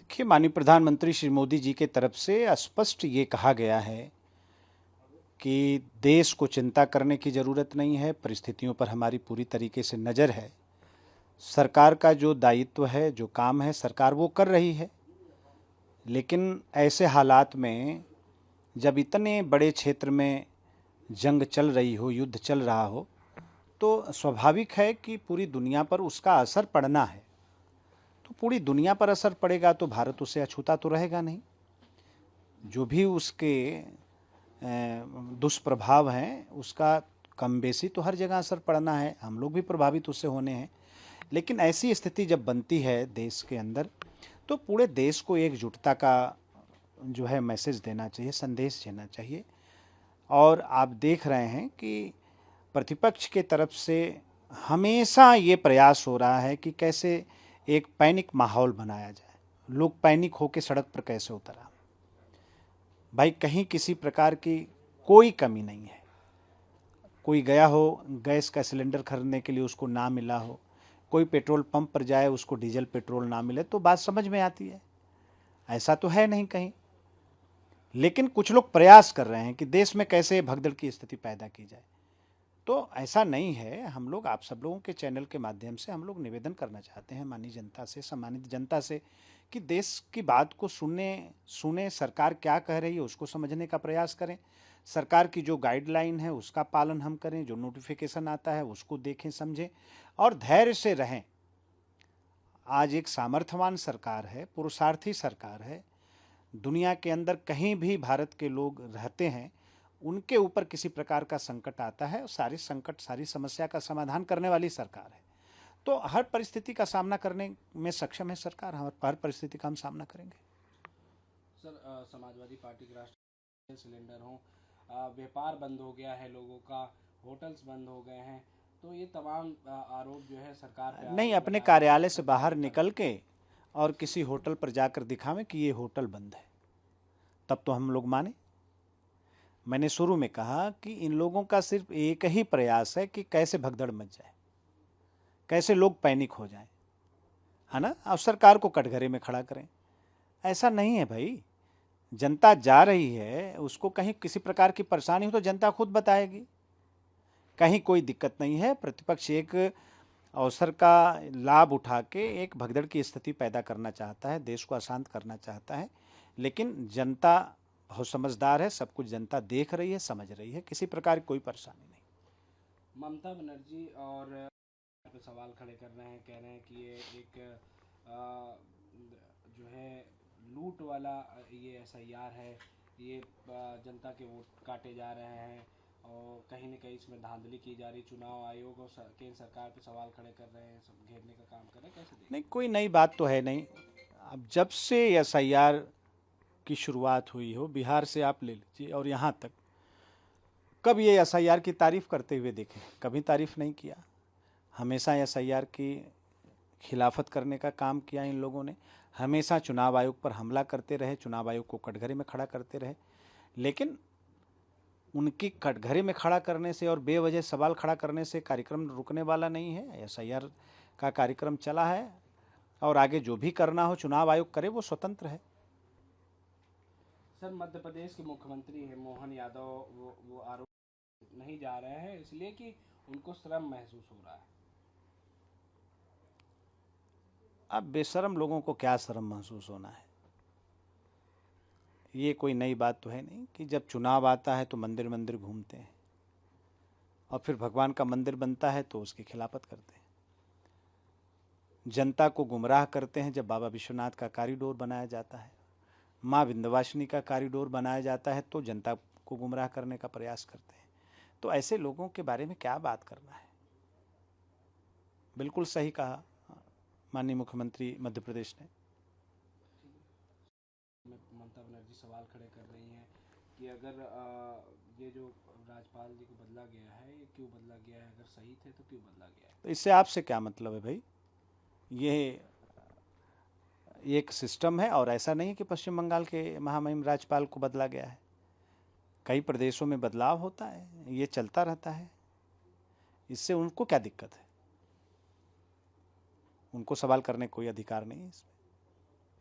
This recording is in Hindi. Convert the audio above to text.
देखिए, माननीय प्रधानमंत्री श्री मोदी जी के तरफ से स्पष्ट ये कहा गया है कि देश को चिंता करने की ज़रूरत नहीं है, परिस्थितियों पर हमारी पूरी तरीके से नज़र है। सरकार का जो दायित्व है, जो काम है, सरकार वो कर रही है। लेकिन ऐसे हालात में जब इतने बड़े क्षेत्र में जंग चल रही हो, युद्ध चल रहा हो, तो स्वाभाविक है कि पूरी दुनिया पर उसका असर पड़ना है। तो पूरी दुनिया पर असर पड़ेगा तो भारत उससे अछूता तो रहेगा नहीं। जो भी उसके दुष्प्रभाव हैं उसका कम बेसी तो हर जगह असर पड़ना है, हम लोग भी प्रभावित उससे होने हैं। लेकिन ऐसी स्थिति जब बनती है देश के अंदर, तो पूरे देश को एकजुटता का जो है मैसेज देना चाहिए, संदेश देना चाहिए। और आप देख रहे हैं कि प्रतिपक्ष के तरफ से हमेशा ये प्रयास हो रहा है कि कैसे एक पैनिक माहौल बनाया जाए, लोग पैनिक होकर सड़क पर कैसे उतरा। भाई, कहीं किसी प्रकार की कोई कमी नहीं है। कोई गया हो गैस का सिलेंडर खरीदने के लिए, उसको ना मिला हो, कोई पेट्रोल पंप पर जाए उसको डीजल पेट्रोल ना मिले, तो बात समझ में आती है। ऐसा तो है नहीं कहीं। लेकिन कुछ लोग प्रयास कर रहे हैं कि देश में कैसे भगदड़ की स्थिति पैदा की जाए। तो ऐसा नहीं है। हम लोग आप सब लोगों के चैनल के माध्यम से हम लोग निवेदन करना चाहते हैं माननीय जनता से, सम्मानित जनता से, कि देश की बात को सुने, सरकार क्या कह रही है उसको समझने का प्रयास करें, सरकार की जो गाइडलाइन है उसका पालन हम करें, जो नोटिफिकेशन आता है उसको देखें, समझें और धैर्य से रहें। आज एक सामर्थ्यवान सरकार है, पुरुषार्थी सरकार है। दुनिया के अंदर कहीं भी भारत के लोग रहते हैं, उनके ऊपर किसी प्रकार का संकट आता है, सारी संकट, सारी समस्या का समाधान करने वाली सरकार है। तो हर परिस्थिति का सामना करने में सक्षम है सरकार। हर परिस्थिति का हम सामना करेंगे। सर, समाजवादी पार्टी के राष्ट्रीय सिलेंडर हो, व्यापार बंद हो गया है लोगों का, होटल्स बंद हो गए हैं, तो ये तमाम आरोप जो है सरकार पे नहीं, अपने लगा रहे हैं कार्यालय से विपक्ष बाहर नेता। निकल के और किसी होटल पर जाकर दिखावें कि ये होटल बंद है, तब तो हम लोग माने। मैंने शुरू में कहा कि इन लोगों का सिर्फ एक ही प्रयास है कि कैसे भगदड़ मच जाए, कैसे लोग पैनिक हो जाएं, है ना, और सरकार को कटघरे में खड़ा करें। ऐसा नहीं है भाई। जनता जा रही है, उसको कहीं किसी प्रकार की परेशानी हो तो जनता खुद बताएगी। कहीं कोई दिक्कत नहीं है। प्रतिपक्ष एक अवसर का लाभ उठा के एक भगदड़ की स्थिति पैदा करना चाहता है, देश को अशांत करना चाहता है। लेकिन जनता बहुत समझदार है, सब कुछ जनता देख रही है, समझ रही है, किसी प्रकार की कोई परेशानी नहीं। ममता बनर्जी और पे सवाल खड़े कर रहे हैं, कह रहे हैं कि ये एक जो है लूट वाला ये एसआईआर है, ये जनता के वोट काटे जा रहे हैं और कहीं न कहीं इसमें धांधली की जा रही। चुनाव आयोग और केंद्र सरकार पे सवाल खड़े कर रहे हैं, सब घेरने का काम कर रहे हैं, कैसे नहीं, देखते कोई नई बात तो है नहीं। अब जब से एसआईआर की शुरुआत हुई हो, बिहार से आप ले लीजिए और यहाँ तक, कब ये एसआईआर की तारीफ करते हुए देखे? कभी तारीफ नहीं किया। हमेशा एसआईआर की खिलाफत करने का काम किया इन लोगों ने। हमेशा चुनाव आयोग पर हमला करते रहे, चुनाव आयोग को कटघरे में खड़ा करते रहे। लेकिन उनकी कटघरे में खड़ा करने से और बेवजह सवाल खड़ा करने से कार्यक्रम रुकने वाला नहीं है। एसआईआर का कार्यक्रम चला है और आगे जो भी करना हो चुनाव आयोग करे, वो स्वतंत्र है। सर, मध्य प्रदेश के मुख्यमंत्री है मोहन यादव, वो आरोप नहीं जा रहे हैं इसलिए कि उनको शर्म महसूस हो रहा है। अब बेशरम लोगों को क्या शर्म महसूस होना है? ये कोई नई बात तो है नहीं कि जब चुनाव आता है तो मंदिर मंदिर घूमते हैं और फिर भगवान का मंदिर बनता है तो उसकी खिलाफत करते हैं। जनता को गुमराह करते हैं जब बाबा विश्वनाथ का कॉरिडोर बनाया जाता है, माँ विंध्यवासिनी का कॉरिडोर बनाया जाता है, तो जनता को गुमराह करने का प्रयास करते हैं। तो ऐसे लोगों के बारे में क्या बात करना है? बिल्कुल सही कहा माननीय मुख्यमंत्री मध्य प्रदेश ने। ममता बनर्जी सवाल खड़े कर रही हैं कि अगर ये जो राज्यपाल जी को बदला गया है, ये क्यों बदला गया है, अगर सही थे तो क्यों बदला गया है। तो इससे आपसे क्या मतलब है भाई? ये एक सिस्टम है और ऐसा नहीं है कि पश्चिम बंगाल के महामहिम राज्यपाल को बदला गया है। कई प्रदेशों में बदलाव होता है, ये चलता रहता है। इससे उनको क्या दिक्कत है? उनको सवाल करने कोई अधिकार नहीं है इसमें।